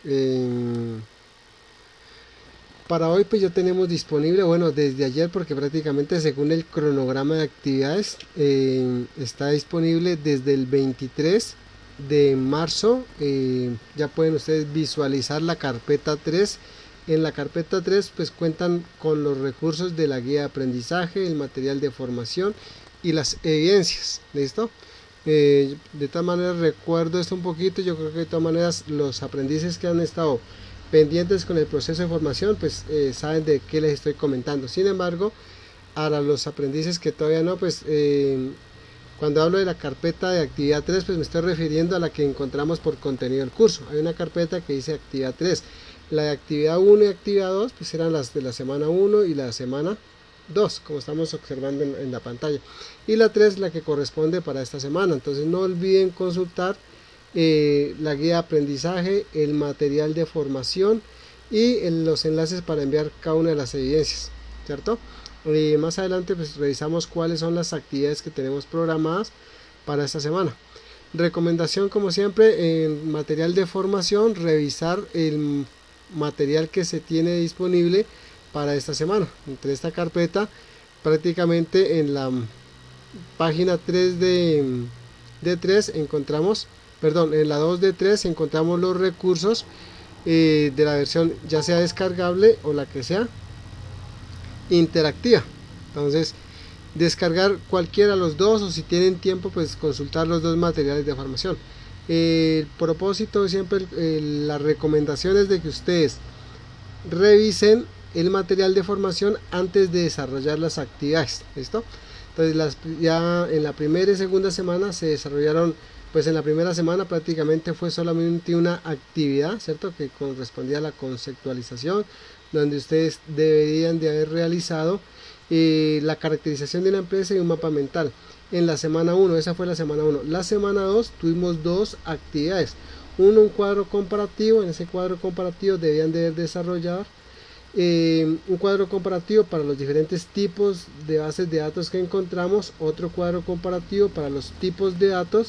Eh, para hoy pues ya tenemos disponible, bueno, desde ayer, porque prácticamente según el cronograma de actividades está disponible desde el 23 de marzo. Ya pueden ustedes visualizar la carpeta 3. En la carpeta 3 pues cuentan con los recursos de la guía de aprendizaje, el material de formación y las evidencias. ¿Listo? De todas maneras recuerdo esto un poquito. Yo creo que de todas maneras los aprendices que han estado pendientes con el proceso de formación pues saben de qué les estoy comentando. Sin embargo, para los aprendices que todavía no, pues cuando hablo de la carpeta de actividad 3 pues me estoy refiriendo a la que encontramos por contenido del curso. Hay una carpeta que dice actividad 3. La de actividad 1 y actividad 2 pues eran las de la semana 1 y la semana 2, como estamos observando en la pantalla. Y la 3 la que corresponde para esta semana. Entonces no olviden consultar la guía de aprendizaje, el material de formación y los enlaces para enviar cada una de las evidencias, ¿cierto? Más adelante pues revisamos cuáles son las actividades que tenemos programadas para esta semana. Recomendación como siempre en material de formación, revisar el material que se tiene disponible para esta semana. Entre esta carpeta prácticamente en la página 3 de 3 encontramos, perdón, en la 2 de 3 encontramos los recursos de la versión ya sea descargable o la que sea interactiva. Entonces descargar cualquiera de los dos, o si tienen tiempo pues consultar los dos materiales de formación. El propósito siempre, la recomendación es de que ustedes revisen el material de formación antes de desarrollar las actividades. ¿Listo? Entonces ya en la primera y segunda semana se desarrollaron, pues en la primera semana prácticamente fue solamente una actividad, ¿cierto? Que correspondía a la conceptualización, donde ustedes deberían de haber realizado la caracterización de una empresa y un mapa mental. En la semana 1, esa fue la semana 1. La semana 2 tuvimos dos actividades. Uno, un cuadro comparativo. En ese cuadro comparativo debían de desarrollar un cuadro comparativo para los diferentes tipos de bases de datos que encontramos, otro cuadro comparativo para los tipos de datos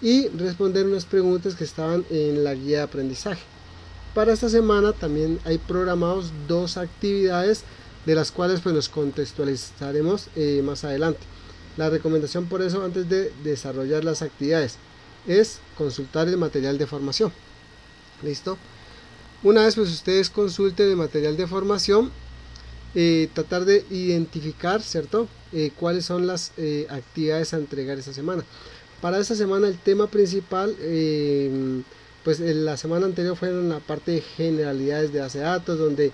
y responder unas preguntas que estaban en la guía de aprendizaje. Para esta semana también hay programados dos actividades de las cuales pues nos contextualizaremos más adelante. La recomendación por eso antes de desarrollar las actividades es consultar el material de formación. ¿Listo? Una vez pues ustedes consulten el material de formación, tratar de identificar, ¿cierto? Cuáles son las actividades a entregar esta semana. Para esta semana el tema principal, pues en la semana anterior fueron la parte de generalidades de base de datos, donde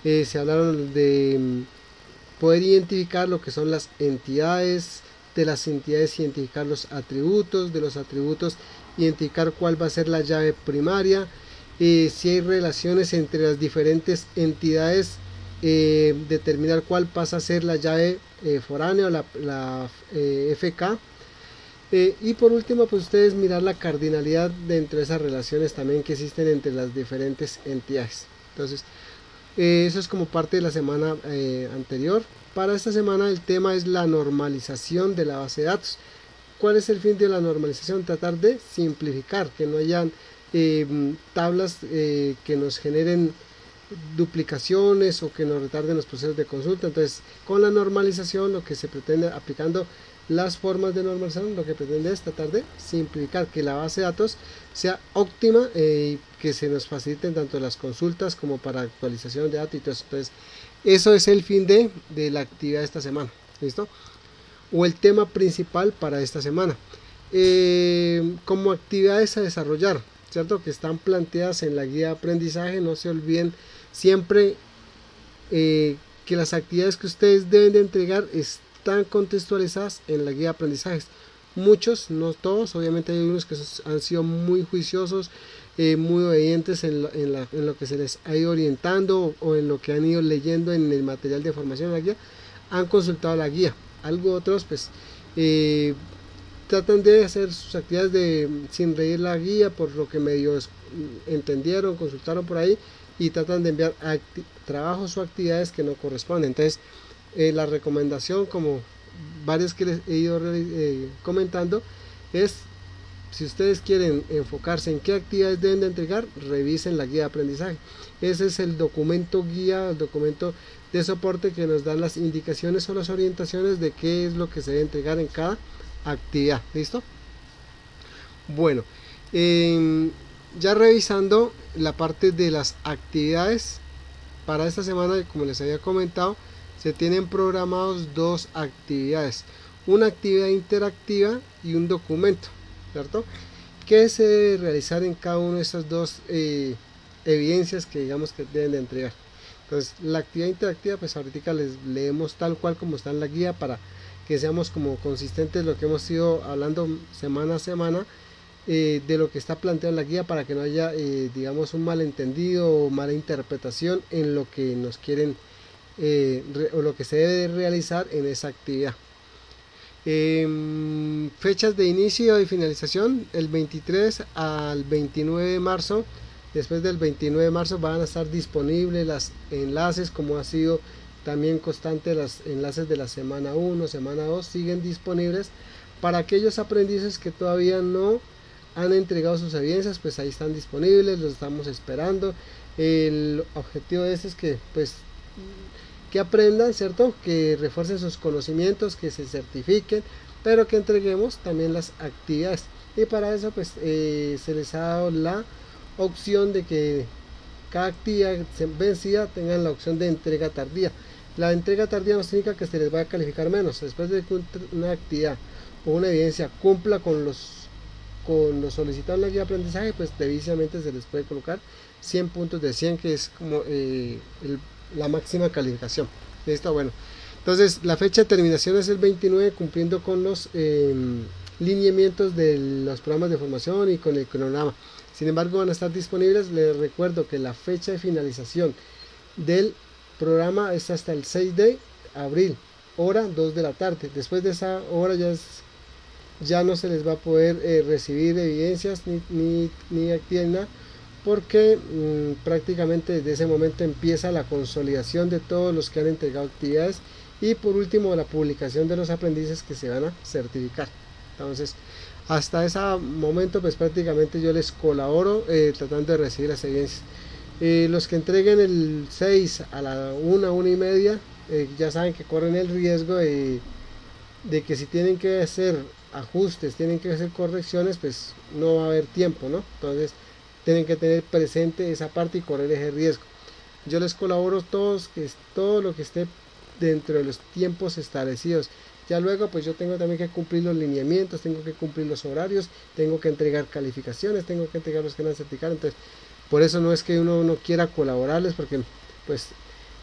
se hablaron de poder identificar lo que son las entidades, de las entidades identificar los atributos, de los atributos identificar cuál va a ser la llave primaria, si hay relaciones entre las diferentes entidades, determinar cuál pasa a ser la llave foránea o la FK. Y por último pues ustedes mirar la cardinalidad dentro de esas relaciones también que existen entre las diferentes entidades. Entonces eso es como parte de la semana anterior. Para esta semana el tema es la normalización de la base de datos. ¿Cuál es el fin de la normalización? Tratar de simplificar, que no hayan tablas que nos generen duplicaciones o que nos retarden los procesos de consulta. Entonces con la normalización lo que se pretende, aplicando las formas de normalización, lo que pretende es tratar de simplificar, que la base de datos sea óptima y que se nos faciliten tanto las consultas como para actualización de datos y todo eso. Entonces eso es el fin de la actividad de esta semana. ¿Listo? O el tema principal para esta semana. Como actividades a desarrollar, ¿cierto? Que están planteadas en la guía de aprendizaje. No se olviden siempre que las actividades que ustedes deben de entregar están contextualizadas en la guía de aprendizajes. Muchos, no todos, obviamente hay unos que han sido muy juiciosos, muy obedientes en lo que se les ha ido orientando o en lo que han ido leyendo en el material de formación de la guía, han consultado la guía. Algo otros pues tratan de hacer sus actividades sin leer la guía, por lo que medio entendieron, consultaron por ahí y tratan de enviar trabajos o actividades que no corresponden. Entonces la recomendación, como varias que les he ido comentando, es si ustedes quieren enfocarse en qué actividades deben de entregar, revisen la guía de aprendizaje. Ese es el documento guía, el documento de soporte que nos dan las indicaciones o las orientaciones de qué es lo que se debe entregar en cada actividad. ¿Listo? Bueno, ya revisando la parte de las actividades para esta semana, como les había comentado, se tienen programados dos actividades, una actividad interactiva y un documento, ¿cierto? ¿Qué se debe realizar en cada una de esas dos evidencias que digamos que deben de entregar? Entonces, la actividad interactiva, pues ahorita les leemos tal cual como está en la guía para que seamos como consistentes lo que hemos ido hablando semana a semana, de lo que está planteado en la guía, para que no haya digamos un malentendido o mala interpretación en lo que nos quieren o lo que se debe realizar en esa actividad. Fechas de inicio y finalización: el 23 al 29 de marzo. Después del 29 de marzo van a estar disponibles los enlaces, como ha sido también constante. Los enlaces de la semana 1, semana 2 siguen disponibles para aquellos aprendices que todavía no han entregado sus evidencias. Pues ahí están disponibles, los estamos esperando. El objetivo de este es que pues que aprendan, ¿cierto? Que refuercen sus conocimientos, que se certifiquen, pero que entreguemos también las actividades. Y para eso pues se les ha dado la opción de que cada actividad vencida tengan la opción de entrega tardía. La entrega tardía no significa que se les vaya a calificar menos. Después de que una actividad o una evidencia cumpla con lo solicitado en la guía de aprendizaje, pues debidamente se les puede colocar 100 puntos de 100, que es como la máxima calificación. ¿Listo? Bueno, entonces la fecha de terminación es el 29, cumpliendo con los lineamientos de los programas de formación y con el cronograma. Sin embargo, van a estar disponibles. Les recuerdo que la fecha de finalización del programa es hasta el 6 de abril, hora 2 de la tarde. Después de esa hora ya no se les va a poder recibir evidencias ni actividad ni nada, porque prácticamente desde ese momento empieza la consolidación de todos los que han entregado actividades, y por último la publicación de los aprendices que se van a certificar. Entonces, hasta ese momento pues prácticamente yo les colaboro tratando de recibir las evidencias. Los que entreguen el 6 a la 1 y media, ya saben que corren el riesgo de que si tienen que hacer ajustes, tienen que hacer correcciones, pues no va a haber tiempo, ¿no? Entonces tienen que tener presente esa parte y correr ese riesgo. Yo les colaboro todo lo que esté dentro de los tiempos establecidos. Ya luego pues yo tengo también que cumplir los lineamientos, tengo que cumplir los horarios, tengo que entregar calificaciones, tengo que entregar los que van a certificar. Entonces por eso no es que uno no quiera colaborarles, porque pues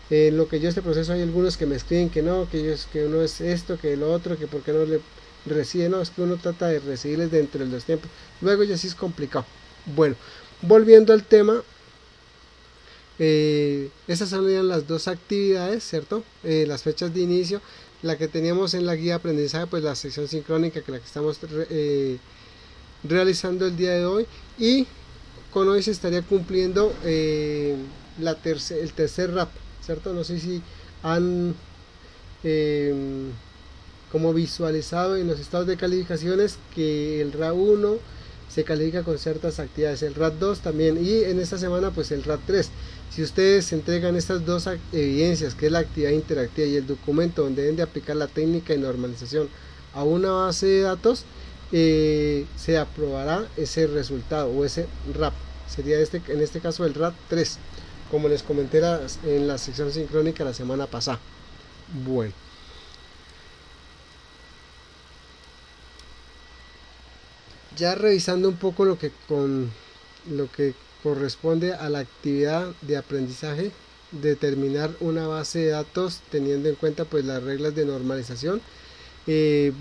en lo que yo este proceso hay algunos que me escriben que no, que uno es esto, que lo otro, que por qué no le recibe. No, es que uno trata de recibirles dentro de los tiempos, luego ya sí es complicado. Bueno, volviendo al tema, esas serían las dos actividades, ¿cierto? Las fechas de inicio, la que teníamos en la guía de aprendizaje, pues la sección sincrónica, que la que estamos realizando el día de hoy, y con hoy se estaría cumpliendo el tercer RAP, ¿cierto? No sé si han como visualizado en los estados de calificaciones que el RAP 1 se califica con ciertas actividades, el RAP 2 también, y en esta semana pues el RAP 3. Si ustedes entregan estas dos evidencias, que es la actividad interactiva y el documento donde deben de aplicar la técnica de normalización a una base de datos, se aprobará ese resultado o ese RAP. Sería en este caso el RAP 3, como les comenté en la sección sincrónica la semana pasada. Bueno, ya revisando un poco lo que corresponde a la actividad de aprendizaje, determinar una base de datos teniendo en cuenta pues las reglas de normalización.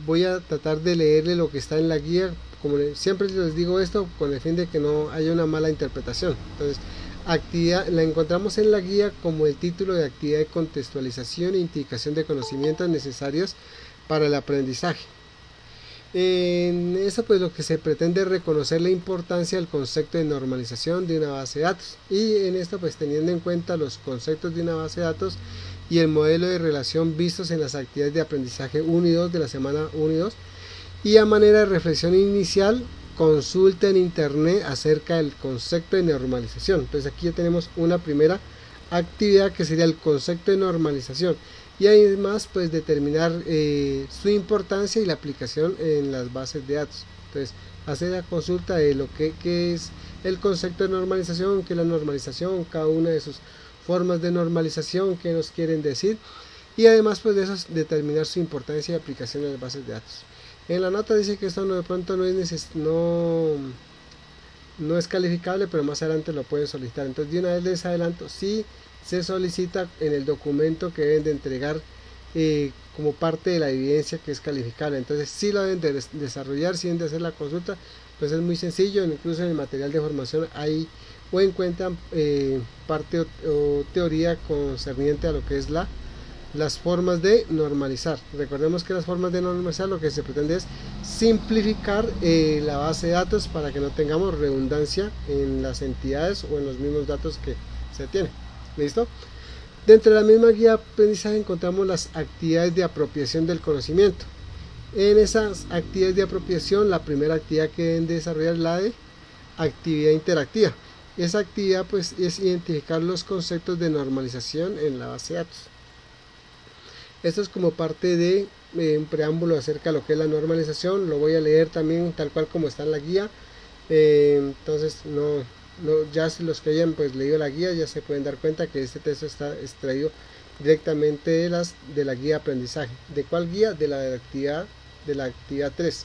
Voy a tratar de leerle lo que está en la guía. Como siempre les digo esto con el fin de que no haya una mala interpretación. Entonces, actividad la encontramos en la guía como el título de actividad de contextualización e indicación de conocimientos necesarios para el aprendizaje. En eso pues lo que se pretende es reconocer la importancia del concepto de normalización de una base de datos, y en esto pues teniendo en cuenta los conceptos de una base de datos y el modelo de relación vistos en las actividades de aprendizaje 1 y 2 de la semana 1 y 2, y a manera de reflexión inicial consulta en internet acerca del concepto de normalización. Entonces aquí ya tenemos una primera actividad que sería el concepto de normalización, y además pues determinar su importancia y la aplicación en las bases de datos. Entonces hacer la consulta de lo que es el concepto de normalización, qué es la normalización, cada una de sus formas de normalización, qué nos quieren decir, y además pues de eso determinar su importancia y aplicación en las bases de datos. En la nota dice que esto de pronto no es calificable, pero más adelante lo pueden solicitar. Entonces de una vez les adelanto, sí se solicita en el documento que deben de entregar como parte de la evidencia que es calificable. Entonces sí lo deben de desarrollar, si deben de hacer la consulta, pues es muy sencillo. Incluso en el material de formación hay o encuentran parte o teoría concerniente a lo que es las formas de normalizar. Recordemos que las formas de normalizar lo que se pretende es simplificar la base de datos para que no tengamos redundancia en las entidades o en los mismos datos que se tienen. ¿Listo? Dentro de la misma guía de aprendizaje encontramos las actividades de apropiación del conocimiento. En esas actividades de apropiación, la primera actividad que deben desarrollar es la de actividad interactiva. Esa actividad pues es identificar los conceptos de normalización en la base de datos. Esto es como parte de un preámbulo acerca de lo que es la normalización. Lo voy a leer también tal cual como está en la guía. Entonces ya si los que hayan pues leído la guía ya se pueden dar cuenta que este texto está extraído directamente de la guía de aprendizaje. ¿De cuál guía? De la actividad 3.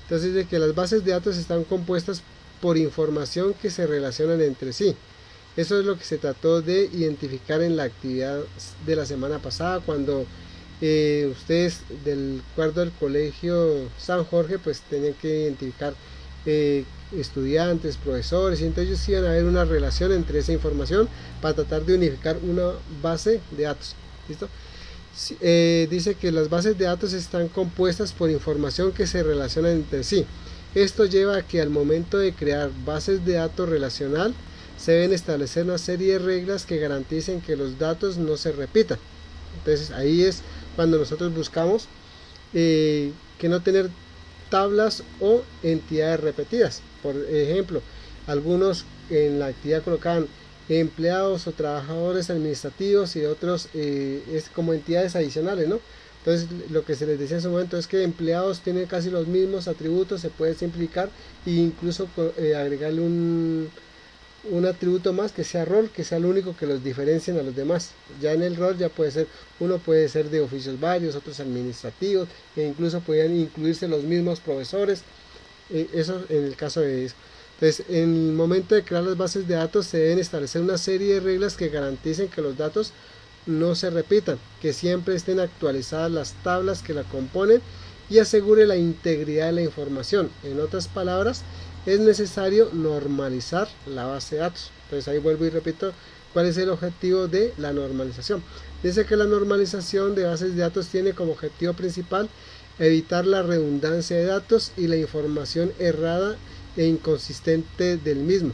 Entonces de que las bases de datos están compuestas por información que se relacionan entre sí. Eso es lo que se trató de identificar en la actividad de la semana pasada, cuando ustedes del cuarto del colegio San Jorge pues tenían que identificar estudiantes, profesores, y entonces ellos iban a ver una relación entre esa información para tratar de unificar una base de datos. ¿Listo? Dice que las bases de datos están compuestas por información que se relaciona entre sí. Esto lleva a que al momento de crear bases de datos relacional se deben establecer una serie de reglas que garanticen que los datos no se repitan. Entonces ahí es cuando nosotros buscamos que no tener tablas o entidades repetidas. Por ejemplo, algunos en la actividad colocaban empleados o trabajadores administrativos y otros es como entidades adicionales, ¿no? Entonces lo que se les decía en su momento es que empleados tienen casi los mismos atributos, se puede simplificar e incluso agregarle un atributo más que sea rol, que sea el único que los diferencien a los demás. Ya en el rol ya puede ser, uno puede ser de oficios varios, otros administrativos, e incluso podrían incluirse los mismos profesores. Eso en el caso de eso. Entonces en el momento de crear las bases de datos se deben establecer una serie de reglas que garanticen que los datos no se repitan, que siempre estén actualizadas las tablas que la componen y asegure la integridad de la información. En otras palabras, es necesario normalizar la base de datos. Entonces ahí vuelvo y repito cuál es el objetivo de la normalización. Dice que la normalización de bases de datos tiene como objetivo principal evitar la redundancia de datos y la información errada e inconsistente del mismo.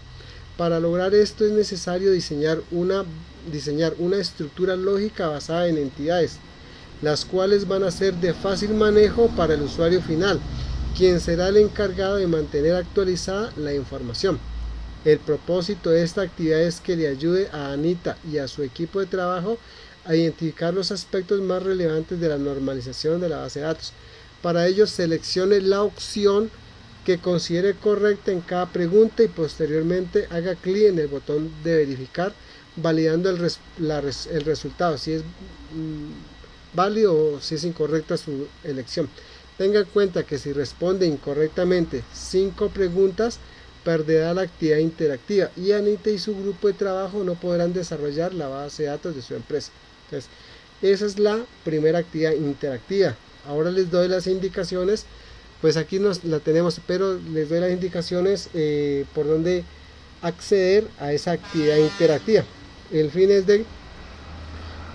Para lograr esto es necesario diseñar una estructura lógica basada en entidades, las cuales van a ser de fácil manejo para el usuario final, quien será el encargado de mantener actualizada la información. El propósito de esta actividad es que le ayude a Anita y a su equipo de trabajo a identificar los aspectos más relevantes de la normalización de la base de datos. Para ello, seleccione la opción que considere correcta en cada pregunta y posteriormente haga clic en el botón de verificar, validando el resultado, si es válido o si es incorrecta su elección. Tenga en cuenta que si responde incorrectamente 5 preguntas, perderá la actividad interactiva y Anita y su grupo de trabajo no podrán desarrollar la base de datos de su empresa. Entonces, esa es la primera actividad interactiva. Ahora les doy las indicaciones, pues aquí la tenemos, pero les doy las indicaciones por donde acceder a esa actividad interactiva. El fin es de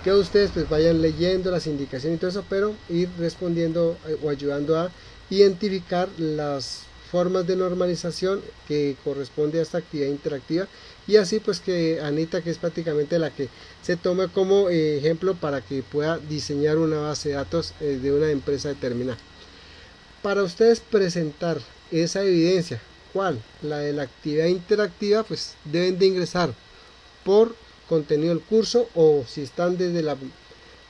que ustedes pues vayan leyendo las indicaciones y todo eso, pero ir respondiendo o ayudando a identificar las formas de normalización que corresponde a esta actividad interactiva, y así pues que Anita, que es prácticamente la que se tome como ejemplo para que pueda diseñar una base de datos de una empresa determinada. Para ustedes presentar esa evidencia, ¿cuál? La de la actividad interactiva, pues deben de ingresar por contenido del curso, o si están desde la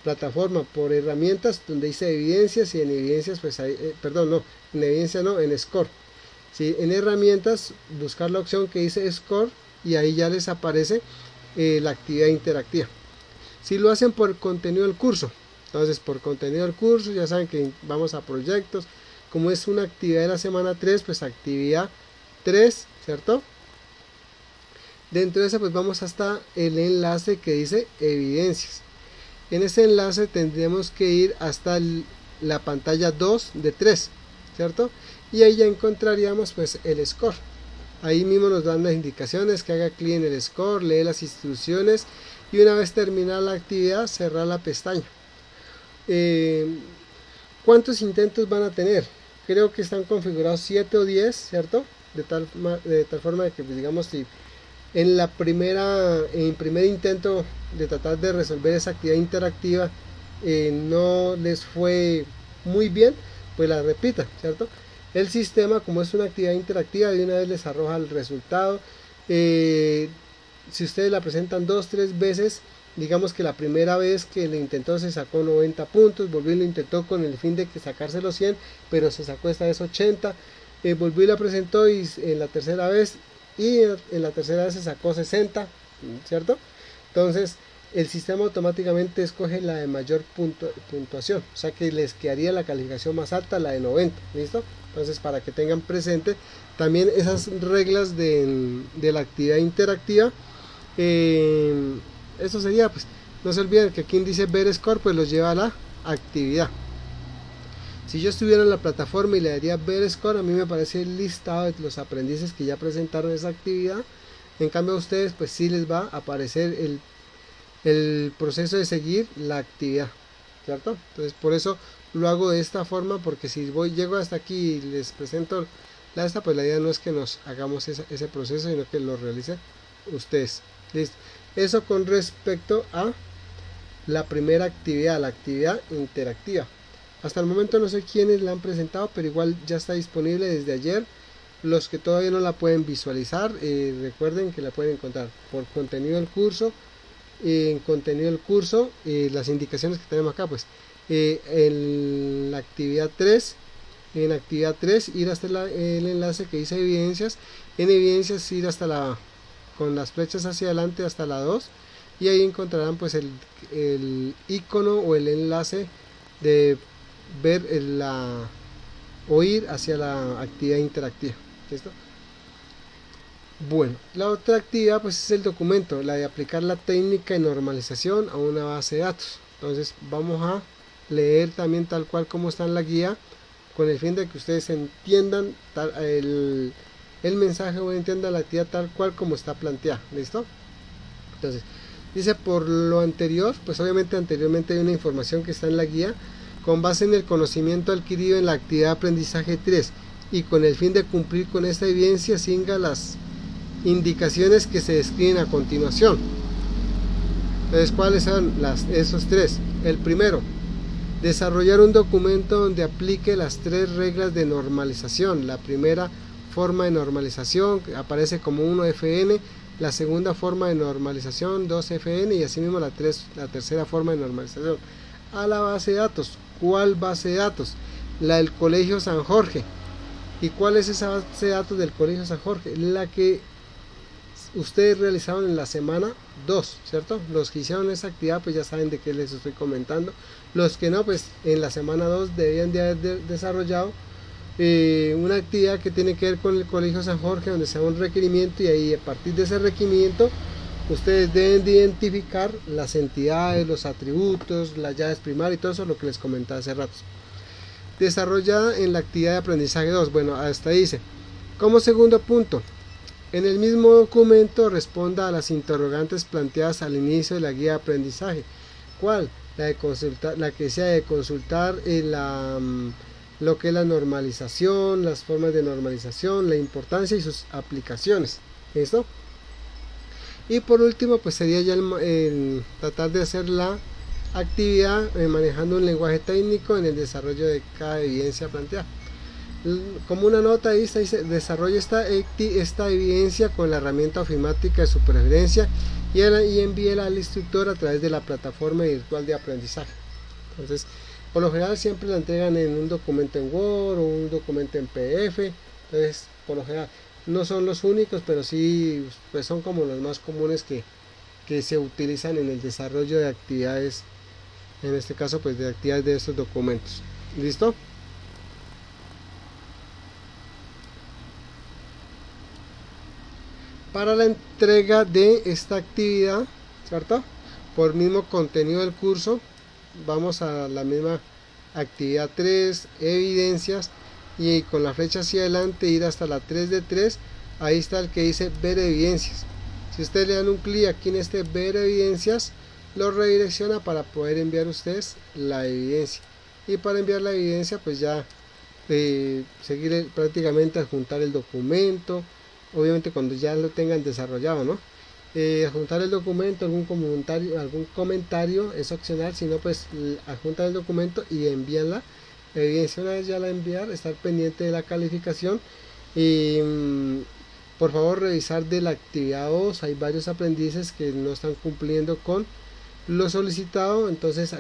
plataforma por herramientas donde dice evidencias, y en evidencias pues hay, en evidencia no, en score. ¿Sí? En herramientas buscar la opción que dice score y ahí ya les aparece la actividad interactiva. Si lo hacen por contenido del curso, entonces por contenido del curso ya saben que vamos a proyectos, como es una actividad de la semana 3, pues actividad 3, ¿cierto? Dentro de esa pues vamos hasta el enlace que dice evidencias. En ese enlace tendríamos que ir hasta la pantalla 2 de 3, ¿cierto? Y ahí ya encontraríamos pues el score. Ahí mismo nos dan las indicaciones, que haga clic en el score, lee las instrucciones y una vez terminada la actividad cerrar la pestaña. ¿Cuántos intentos van a tener? Creo que están configurados 7 o 10, ¿cierto? De tal forma que pues, digamos si en primer intento de tratar de resolver esa actividad interactiva no les fue muy bien, pues la repita, ¿cierto? El sistema, como es una actividad interactiva, de una vez les arroja el resultado. Si ustedes la presentan 2-3 veces, digamos que la primera vez que le intentó se sacó 90 puntos, volvió y lo intentó con el fin de que sacarse los 100, pero se sacó esta vez 80, volvió y la presentó y en la tercera vez se sacó 60, ¿cierto? Entonces el sistema automáticamente escoge la de mayor puntuación, o sea que les quedaría la calificación más alta, la de 90, ¿listo? Entonces para que tengan presente también esas reglas de la actividad interactiva. Eso sería, pues no se olviden que aquí dice ver score, pues los lleva a la actividad. Si yo estuviera en la plataforma y le daría ver score, a mí me aparece el listado de los aprendices que ya presentaron esa actividad. En cambio a ustedes pues sí les va a aparecer el proceso de seguir la actividad, ¿cierto? Entonces por eso lo hago de esta forma, porque si llego hasta aquí y les presento pues la idea no es que nos hagamos ese proceso, sino que lo realicen ustedes. Listo. Eso con respecto a la primera actividad, la actividad interactiva. Hasta el momento no sé quiénes la han presentado, pero igual ya está disponible desde ayer. Los que todavía no la pueden visualizar, recuerden que la pueden encontrar por contenido del curso. En contenido del curso, las indicaciones que tenemos acá, pues en la actividad 3, ir hasta el enlace que dice evidencias. En evidencias ir hasta con las flechas hacia adelante hasta la 2, y ahí encontrarán pues el icono o el enlace de ver o ir hacia la actividad interactiva. ¿Listo? Bueno, la otra actividad pues es el documento, la de aplicar la técnica de normalización a una base de datos. Entonces vamos a leer también tal cual como está en la guía, con el fin de que ustedes entiendan el mensaje o entiendan la actividad tal cual como está planteada. ¿Listo? Entonces dice: por lo anterior, pues obviamente anteriormente hay una información que está en la guía. Con base en el conocimiento adquirido en la actividad de aprendizaje 3 y con el fin de cumplir con esta evidencia, siga las indicaciones que se describen a continuación. Entonces, ¿cuáles son esos tres? El primero, desarrollar un documento donde aplique las 3 reglas de normalización. La primera forma de normalización aparece como 1FN, la segunda forma de normalización 2FN y asimismo la tercera forma de normalización a la base de datos. ¿Cuál base de datos? La del Colegio San Jorge. ¿Y cuál es esa base de datos del Colegio San Jorge? La que ustedes realizaron en la semana 2, ¿cierto? Los que hicieron esa actividad pues ya saben de qué les estoy comentando. Los que no, pues en la semana 2 debían de haber desarrollado una actividad que tiene que ver con el Colegio San Jorge, donde se da un requerimiento, y ahí a partir de ese requerimiento ustedes deben de identificar las entidades, los atributos, las llaves primarias y todo eso, lo que les comentaba hace rato. Desarrollada en la actividad de aprendizaje 2. Bueno, hasta ahí dice. Como segundo punto, en el mismo documento responda a las interrogantes planteadas al inicio de la guía de aprendizaje. ¿Cuál? La que sea de consultar lo que es la normalización, las formas de normalización, la importancia y sus aplicaciones. ¿Listo? Y por último, pues sería ya el tratar de hacer la actividad manejando un lenguaje técnico en el desarrollo de cada evidencia planteada. Como una nota ahí está, dice: desarrolla esta evidencia con la herramienta ofimática de su preferencia y envíela al instructor a través de la plataforma virtual de aprendizaje. Entonces, por lo general siempre la entregan en un documento en Word o un documento en PDF. Entonces, por lo general no son los únicos, pero sí pues son como los más comunes que se utilizan en el desarrollo de actividades, en este caso pues de actividades de estos documentos. ¿Listo? Para la entrega de esta actividad, ¿cierto? Por mismo contenido del curso, vamos a la misma actividad 3, evidencias, y con la flecha hacia adelante ir hasta la 3 de 3. Ahí está el que dice ver evidencias. Si ustedes le dan un clic aquí en este ver evidencias, lo redirecciona para poder enviar ustedes la evidencia. Y para enviar la evidencia pues ya seguir prácticamente adjuntar el documento, obviamente cuando ya lo tengan desarrollado, ¿no? Adjuntar el documento, algún comentario es opcional, si no pues adjuntan el documento y envían la evidencia. Una vez ya la enviar, estar pendiente de la calificación y por favor revisar de la actividad 2. Hay varios aprendices que no están cumpliendo con lo solicitado, entonces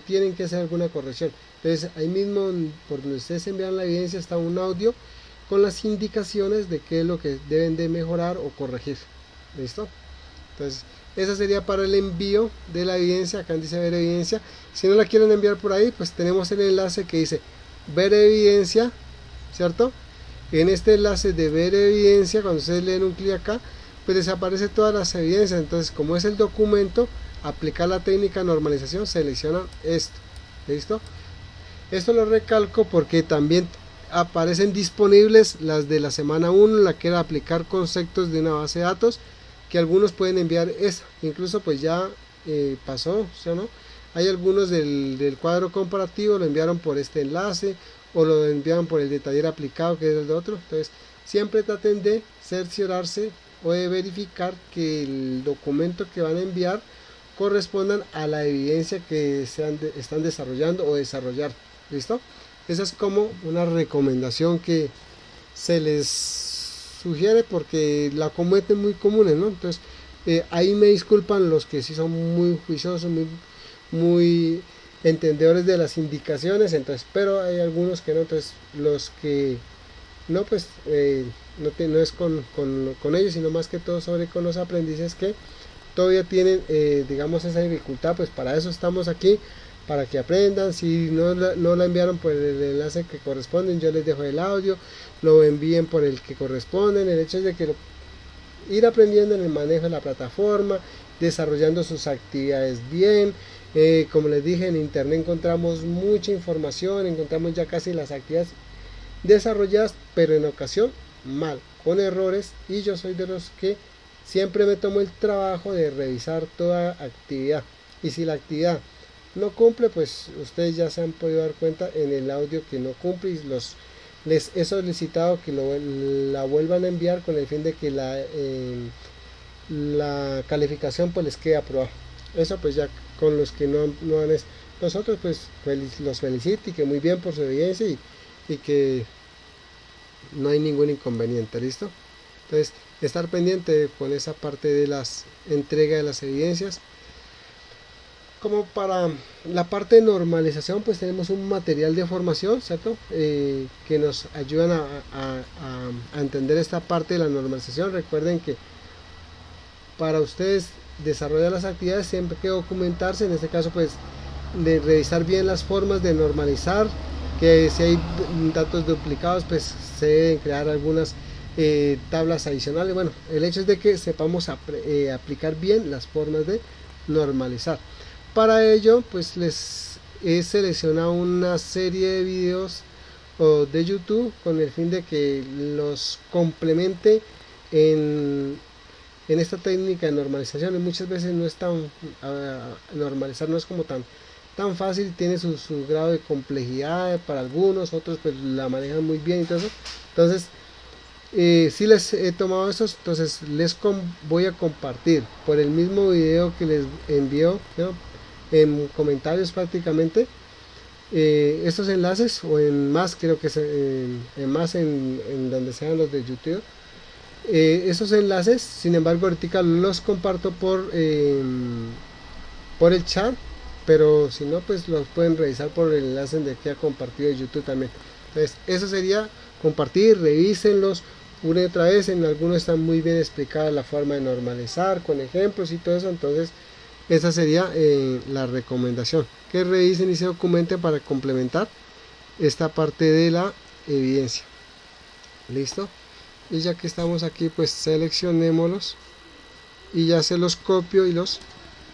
tienen que hacer alguna corrección. Entonces ahí mismo por donde ustedes envían la evidencia está un audio con las indicaciones de qué es lo que deben de mejorar o corregir. ¿Listo? Entonces esa sería para el envío de la evidencia. Acá dice ver evidencia. Si no la quieren enviar por ahí, pues tenemos el enlace que dice ver evidencia, ¿cierto? En este enlace de ver evidencia, cuando ustedes leen un clic acá, pues les aparece todas las evidencias. Entonces, como es el documento, aplicar la técnica de normalización, seleccionan esto. ¿Listo? Esto lo recalco porque también aparecen disponibles las de la semana 1, la que era aplicar conceptos de una base de datos, que algunos pueden enviar esa. Incluso pues ya pasó, ¿sí o no? Hay algunos del cuadro comparativo, lo enviaron por este enlace o lo enviaron por el de taller aplicado, que es el de otro. Entonces siempre traten de cerciorarse o de verificar que el documento que van a enviar correspondan a la evidencia que están desarrollando o desarrollar. ¿Listo? Esa es como una recomendación que se les sugiere porque la cometen muy comunes, ¿no? Entonces ahí me disculpan los que sí son muy juiciosos, muy entendedores de las indicaciones, entonces, pero hay algunos que no. Entonces los que no, pues no es con ellos, sino más que todo sobre con los aprendices que todavía tienen digamos esa dificultad. Pues para eso estamos aquí, para que aprendan. Si no la enviaron por el enlace que corresponden, yo les dejo el audio, lo envíen por el que corresponden. El hecho es de que ir aprendiendo en el manejo de la plataforma, desarrollando sus actividades bien. Como les dije, en internet encontramos mucha información, encontramos ya casi las actividades desarrolladas, pero en ocasión mal, con errores, y yo soy de los que siempre me tomo el trabajo de revisar toda actividad, y si la actividad no cumple, pues ustedes ya se han podido dar cuenta en el audio que no cumple, y les he solicitado que la vuelvan a enviar con el fin de que la calificación pues les quede aprobada. Eso pues ya con los que no han nosotros pues los felicito y que muy bien por su evidencia y que no hay ningún inconveniente. ¿Listo? Entonces estar pendiente con esa parte de las entrega de las evidencias. Como para la parte de normalización, pues tenemos un material de formación, ¿cierto? Que nos ayudan a entender esta parte de la normalización. Recuerden que para ustedes desarrollar las actividades siempre hay que documentarse. En este caso pues de revisar bien las formas de normalizar, que si hay datos duplicados pues se deben crear algunas tablas adicionales. Bueno, el hecho es de que sepamos aplicar bien las formas de normalizar. Para ello pues les he seleccionado una serie de videos de YouTube con el fin de que los complemente en esta técnica de normalización. Y muchas veces no es tan normalizar no es como tan fácil, tiene su grado de complejidad para algunos, otros pues la manejan muy bien y todo eso. Entonces si les he tomado esos, entonces voy a compartir por el mismo video que les envió, ¿no? En comentarios prácticamente estos enlaces o en más, creo que es en más en donde sean los de YouTube. Esos enlaces, sin embargo, ahorita los comparto por el chat, pero si no, pues los pueden revisar por el enlace de que ha compartido YouTube también. Entonces, eso sería compartir, revísenlos una y otra vez. En algunos están muy bien explicada la forma de normalizar con ejemplos y todo eso. Entonces, esa sería la recomendación, que revisen y se documenten para complementar esta parte de la evidencia. ¿Listo? Y ya que estamos aquí, pues seleccionémoslos y ya se los copio y los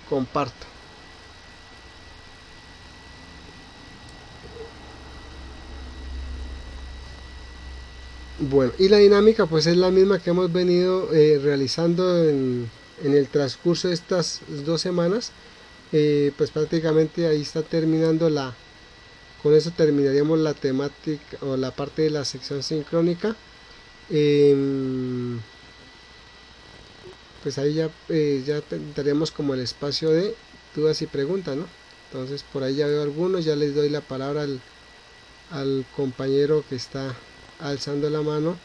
comparto. Bueno, y la dinámica pues es la misma que hemos venido realizando en el transcurso de estas 2 semanas. Pues prácticamente ahí está terminando con eso terminaríamos la temática o la parte de la sección sincrónica. Pues ahí ya tendremos como el espacio de dudas y preguntas, ¿no? Entonces por ahí ya veo algunos, ya les doy la palabra al compañero que está alzando la mano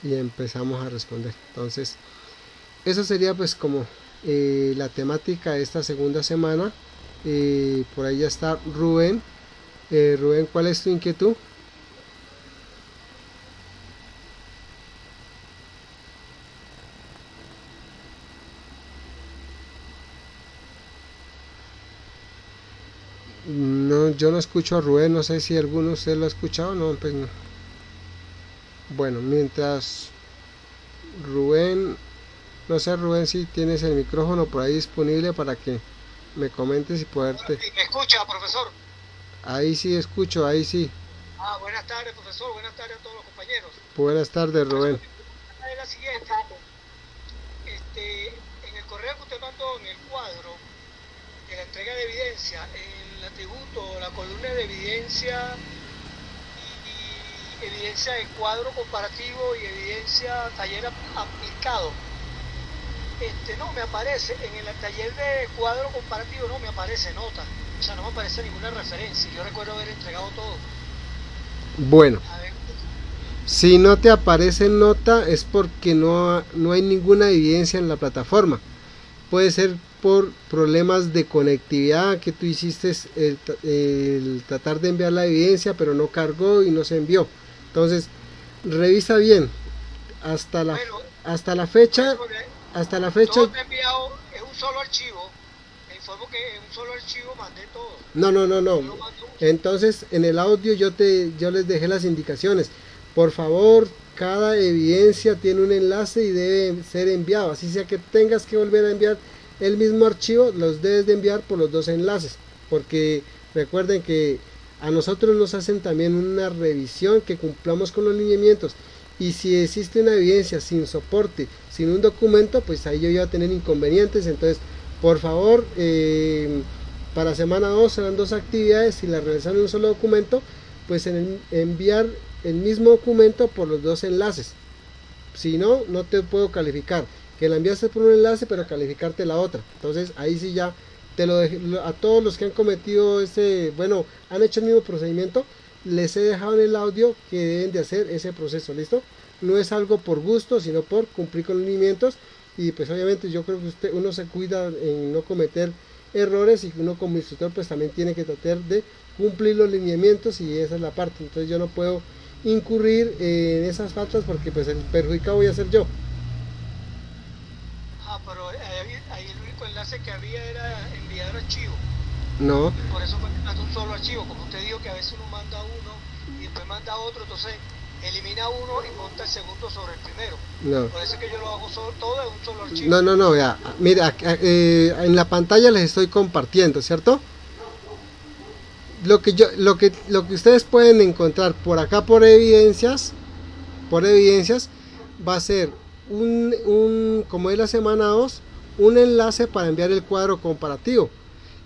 y empezamos a responder. Entonces eso sería pues como la temática de esta segunda semana. Por ahí ya está Rubén. Rubén, ¿cuál es tu inquietud? No, yo no escucho a Rubén, no sé si alguno de ustedes lo ha escuchado, no, pues no. Bueno, mientras Rubén, no sé Rubén si tienes el micrófono por ahí disponible para que me comentes y poderte... ¿Me escucha, profesor? Ahí sí escucho, ahí sí. Buenas tardes, profesor, buenas tardes a todos los compañeros. Buenas tardes, Rubén. Es la siguiente, en el correo que usted mandó en el cuadro de la entrega de evidencia, el atributo, la columna de evidencia y evidencia de cuadro comparativo y evidencia taller aplicado, no me aparece, en el taller de cuadro comparativo no me aparece nota, o sea, no me aparece ninguna referencia. Yo recuerdo haber entregado todo. Bueno, si no te aparece nota es porque no hay ninguna evidencia en la plataforma. Puede ser por problemas de conectividad que tú hiciste el tratar de enviar la evidencia, pero no cargó y no se envió. Entonces, revisa bien. Hasta la fecha. Hasta la fecha. Todo te he enviado, es un solo archivo. Te informo que en un solo archivo mandé todo. No. Entonces, en el audio yo les dejé las indicaciones. Por favor, cada evidencia tiene un enlace y debe ser enviado. Así sea que tengas que volver a enviar el mismo archivo, los debes de enviar por los dos enlaces. Porque recuerden que a nosotros nos hacen también una revisión que cumplamos con los lineamientos. Y si existe una evidencia sin soporte, sin un documento, pues ahí yo iba a tener inconvenientes. Entonces, por favor, para semana 2 serán 2 actividades. Si la realizan en un solo documento, pues enviar el mismo documento por los dos enlaces. Si no, no te puedo calificar. Que la enviaste por un enlace, pero calificarte la otra. Entonces, ahí sí ya te lo dejé. A todos los que han cometido han hecho el mismo procedimiento, les he dejado en el audio que deben de hacer ese proceso. ¿Listo? No es algo por gusto, sino por cumplir con los lineamientos. Y pues obviamente yo creo que uno se cuida en no cometer errores, y uno como instructor pues también tiene que tratar de cumplir los lineamientos, y esa es la parte. Entonces yo no puedo incurrir en esas faltas porque pues el perjudicado voy a ser yo. Pero ahí el único enlace que había era enviar archivo. No. Por eso fue un solo archivo. Como usted dijo que a veces uno manda uno y después manda otro, entonces elimina uno y monta el segundo sobre el primero. No. Por eso es que yo lo hago todo en un solo archivo. No, vea, mira, en la pantalla les estoy compartiendo, ¿cierto? Lo que ustedes pueden encontrar por acá por evidencias va a ser como es la semana 2, un enlace para enviar el cuadro comparativo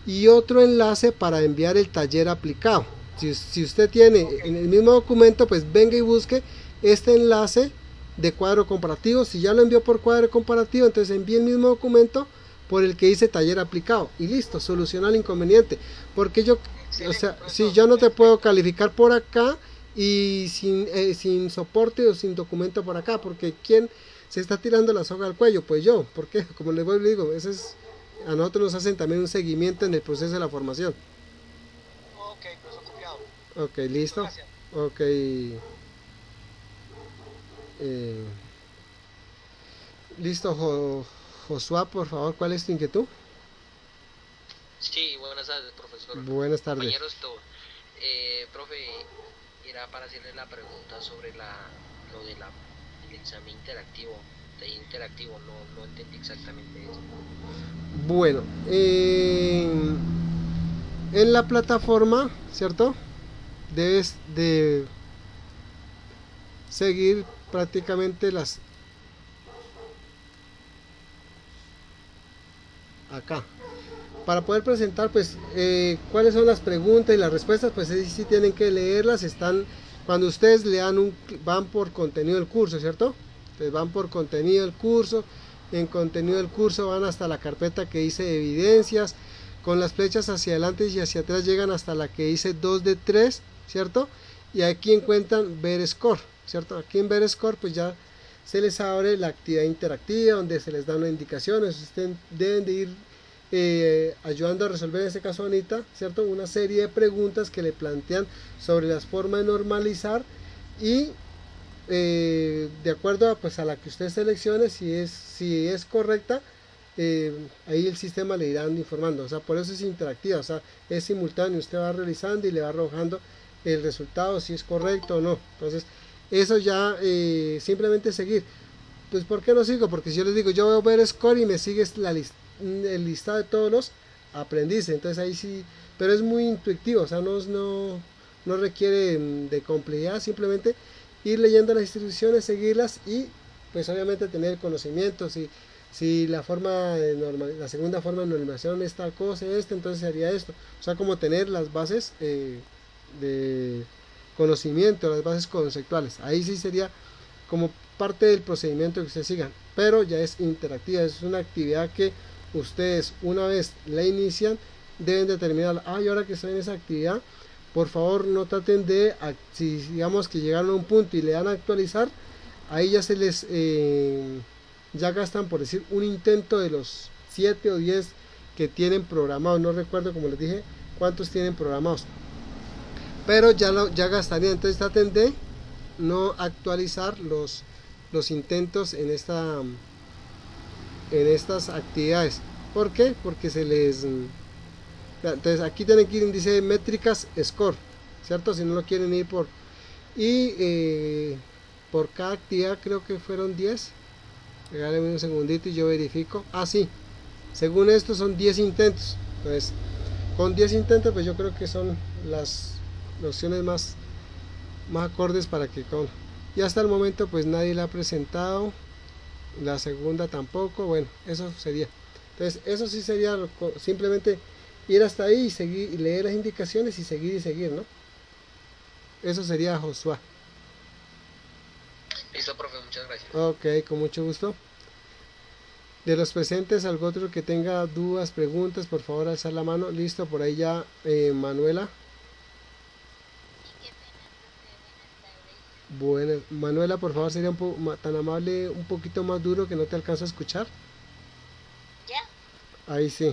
y otro enlace para enviar el taller aplicado. Si usted tiene en el mismo documento, pues venga y busque este enlace de cuadro comparativo. Si ya lo envió por cuadro comparativo, entonces envíe el mismo documento por el que dice taller aplicado y listo, soluciona el inconveniente. Porque yo, o sea, si yo no te puedo calificar por acá y sin soporte o sin documento por acá, porque ¿quién se está tirando la soga al cuello? Pues yo, porque como les vuelvo y digo, a nosotros nos hacen también un seguimiento en el proceso de la formación. Ok, profesor copiado. Ok, listo. Gracias. Ok. Listo, Josué, por favor, ¿cuál es tu inquietud? Sí, buenas tardes, profesor. Buenas tardes. Compañeros, profe, era para hacerle la pregunta sobre lo de el examen interactivo, taller interactivo, no entendí exactamente eso. Bueno, en la plataforma, ¿cierto? Debes de seguir prácticamente acá. Para poder presentar, pues, cuáles son las preguntas y las respuestas, pues sí tienen que leerlas. Están, cuando ustedes van por contenido del curso, ¿cierto? Entonces van por contenido del curso. En contenido del curso van hasta la carpeta que dice evidencias. Con las flechas hacia adelante y hacia atrás llegan hasta la que dice 2 de 3, ¿cierto? Y aquí encuentran ver score, ¿cierto? Aquí en ver score, pues ya se les abre la actividad interactiva donde se les dan unas indicaciones. Ustedes deben de ir ayudando a resolver, en este caso Anita, ¿cierto? Una serie de preguntas que le plantean sobre las formas de normalizar y de acuerdo a la que usted seleccione, si es correcta, ahí el sistema le irá informando. O sea, por eso es interactiva, o sea, es simultáneo, usted va realizando y le va arrojando el resultado, si es correcto o no. Entonces, eso ya simplemente seguir. Pues, ¿por qué no sigo? Porque si yo les digo, yo voy a ver score y me sigues el listado de todos los aprendices, entonces ahí sí, pero es muy intuitivo, o sea, no requiere de complejidad, simplemente ir leyendo las instrucciones, seguirlas y pues obviamente tener el conocimiento. Si la la segunda forma de normalización es tal cosa, entonces sería esto. O sea, como tener las bases de conocimiento, las bases conceptuales. Ahí sí sería como parte del procedimiento que ustedes sigan. Pero ya es interactiva, es una actividad que ustedes una vez la inician, deben determinar, y ahora que estoy en esa actividad, por favor no traten si digamos que llegaron a un punto y le dan a actualizar, ahí ya se les ya gastan, por decir, un intento de los 7 o 10 que tienen programados. No recuerdo, como les dije, cuántos tienen programados, pero ya gastarían. Entonces traten de no actualizar los intentos en estas actividades. ¿Por qué? Porque entonces aquí tienen que ir, dice métricas score, ¿cierto? Si no lo quieren ir por cada actividad, creo que fueron 10. Regálenme un segundito y yo verifico. Sí, según esto son 10 intentos. Entonces, con 10 intentos, pues yo creo que son las opciones más acordes para que y hasta el momento pues nadie la ha presentado, la segunda tampoco. Bueno, eso sería. Entonces, eso sí sería simplemente ir hasta ahí y seguir y leer las indicaciones y seguir, ¿no? Eso sería, Josué. Listo, profe, muchas gracias. Ok, con mucho gusto. De los presentes, algo otro que tenga dudas, preguntas, por favor alzar la mano. Listo, por ahí ya Manuela. Bueno, Manuela, por favor, sería tan amable, un poquito más duro que no te alcanzo a escuchar. ¿Ya? Ahí sí.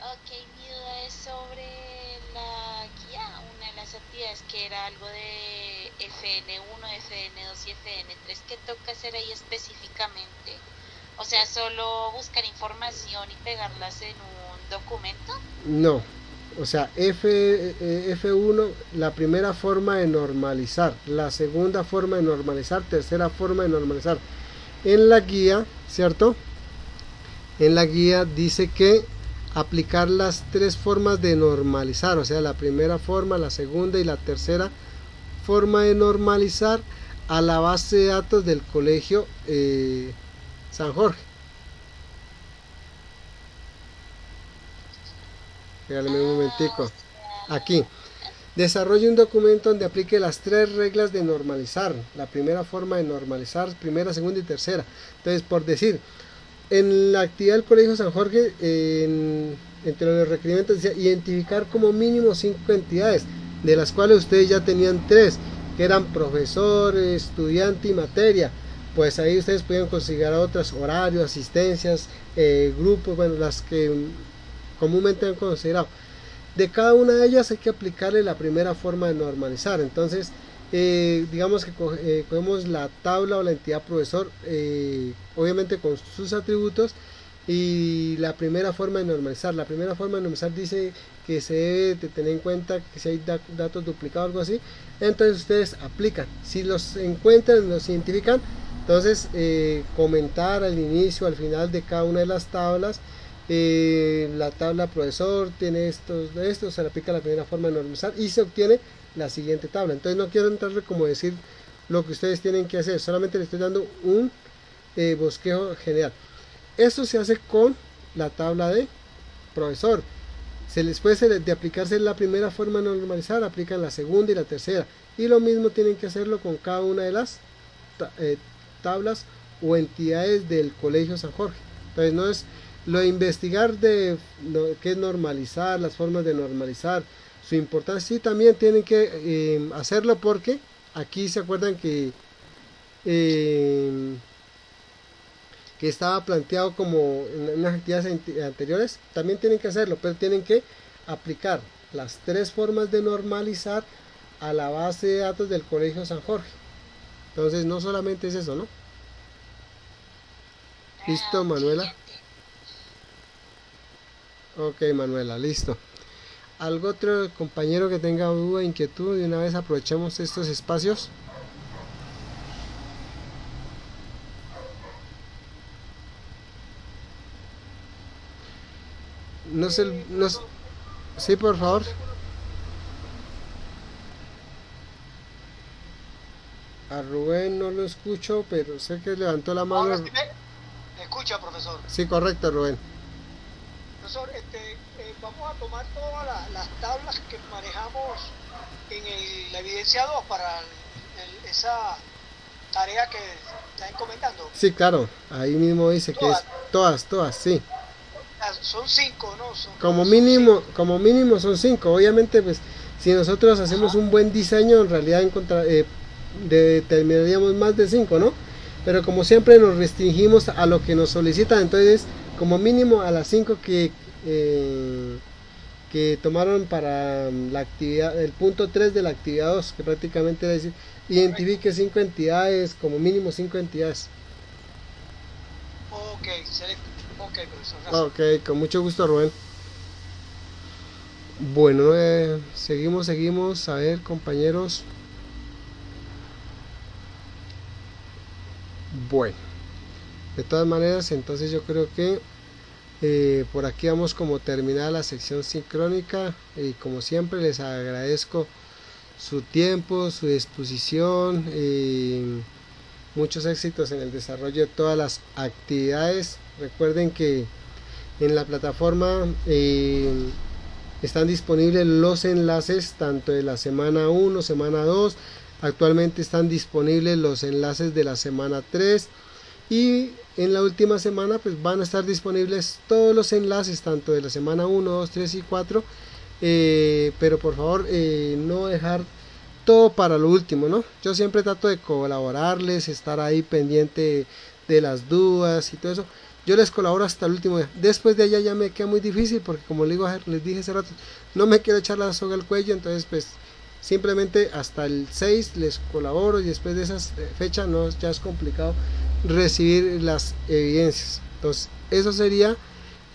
Ok, mi duda es sobre la guía, una de las actividades que era algo de FN1, FN2 y FN3. ¿Qué toca hacer ahí específicamente? O sea, ¿solo buscar información y pegarlas en un documento? No, o sea, F1, la primera forma de normalizar, la segunda forma de normalizar, tercera forma de normalizar. En la guía, ¿cierto? En la guía dice que aplicar las 3 formas de normalizar, o sea, la primera forma, la segunda y la tercera forma de normalizar a la base de datos del colegio San Jorge. Regálame un momentico. Aquí. Desarrolle un documento donde aplique las 3 reglas de normalizar. La primera forma de normalizar, primera, segunda y tercera. Entonces, por decir, en la actividad del Colegio San Jorge, entre los requerimientos decía identificar como mínimo 5 entidades, de las cuales ustedes ya tenían 3, que eran profesor, estudiante y materia. Pues ahí ustedes pueden considerar otras, horarios, asistencias, grupos, bueno, las que comúnmente han considerado. De cada una de ellas hay que aplicarle la primera forma de normalizar. Entonces, digamos que cogemos la tabla o la entidad profesor, obviamente con sus atributos, y la primera forma de normalizar. La primera forma de normalizar dice que se debe de tener en cuenta que si hay datos duplicados o algo así, entonces ustedes aplican. Si los encuentran, los identifican, entonces comentar al inicio, al final de cada una de las tablas, la tabla profesor tiene estos, se le aplica la primera forma de normalizar y se obtiene la siguiente tabla. Entonces no quiero entrarle como decir lo que ustedes tienen que hacer, solamente les estoy dando un bosquejo general. Esto se hace con la tabla de profesor. Después de aplicarse la primera forma de normalizar, aplican la segunda y la tercera, y lo mismo tienen que hacerlo con cada una de las tablas o entidades del Colegio San Jorge. Entonces no es lo de investigar de qué es normalizar, las formas de normalizar, su importancia, sí también tienen que hacerlo, porque aquí se acuerdan que estaba planteado como en unas actividades anteriores, también tienen que hacerlo, pero tienen que aplicar las 3 formas de normalizar a la base de datos del Colegio San Jorge. Entonces no solamente es eso, ¿no? ¿Listo, Manuela? Ok, Manuela, listo. ¿Algo otro compañero que tenga duda, inquietud? De una vez aprovechemos estos espacios. No sé, sí, por favor. A Rubén no lo escucho, pero sé que levantó la mano. Ahora sí me escucha, profesor. Sí, correcto, Rubén. Profesor, vamos a tomar todas las tablas que manejamos en la evidencia 2 para esa tarea que están comentando. Sí, claro, ahí mismo dice que es todas, sí. Son 5, ¿no? Como mínimo son 5. Obviamente, pues, si nosotros hacemos un buen diseño, en realidad determinaríamos más de 5, ¿no? Pero como siempre nos restringimos a lo que nos solicitan, entonces como mínimo a las 5 que tomaron para la actividad, el punto 3 de la actividad 2, que prácticamente es decir, identifique 5 entidades, como mínimo 5 entidades. Ok, excelente. Ok, profesor, gracias. Ok, con mucho gusto, Rubén. Bueno, seguimos, a ver, compañeros. Bueno, de todas maneras, entonces yo creo que por aquí vamos como terminada la sección sincrónica, y como siempre les agradezco su tiempo, su disposición, muchos éxitos en el desarrollo de todas las actividades. Recuerden que en la plataforma están disponibles los enlaces tanto de la semana 1, semana 2, actualmente están disponibles los enlaces de la semana 3, y en la última semana pues van a estar disponibles todos los enlaces tanto de la semana 1, 2, 3 y 4, pero por favor no dejar todo para lo último, ¿no? Yo siempre trato de colaborarles, estar ahí pendiente de las dudas y todo eso. Yo les colaboro hasta el último día. Después de allá ya me queda muy difícil, porque como les dije hace rato, no me quiero echar la soga al cuello. Entonces pues simplemente hasta el 6 les colaboro, y después de esa fecha ya es complicado recibir las evidencias. Entonces eso sería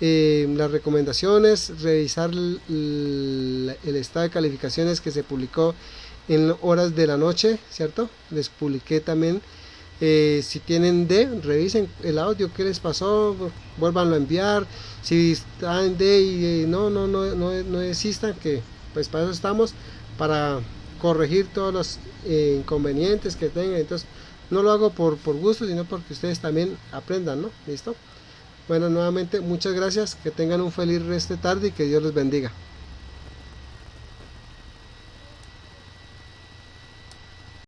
las recomendaciones. Revisar el estado de calificaciones que se publicó en horas de la noche, ¿cierto? Les publiqué también. Si tienen D, revisen el audio, qué les pasó, vuélvanlo a enviar. Si están en D y no desistan, que pues para eso estamos, para corregir todos los inconvenientes que tengan. Entonces no lo hago por gusto, sino porque ustedes también aprendan, ¿no? ¿Listo? Bueno, nuevamente muchas gracias, que tengan un feliz resto de tarde y que Dios los bendiga.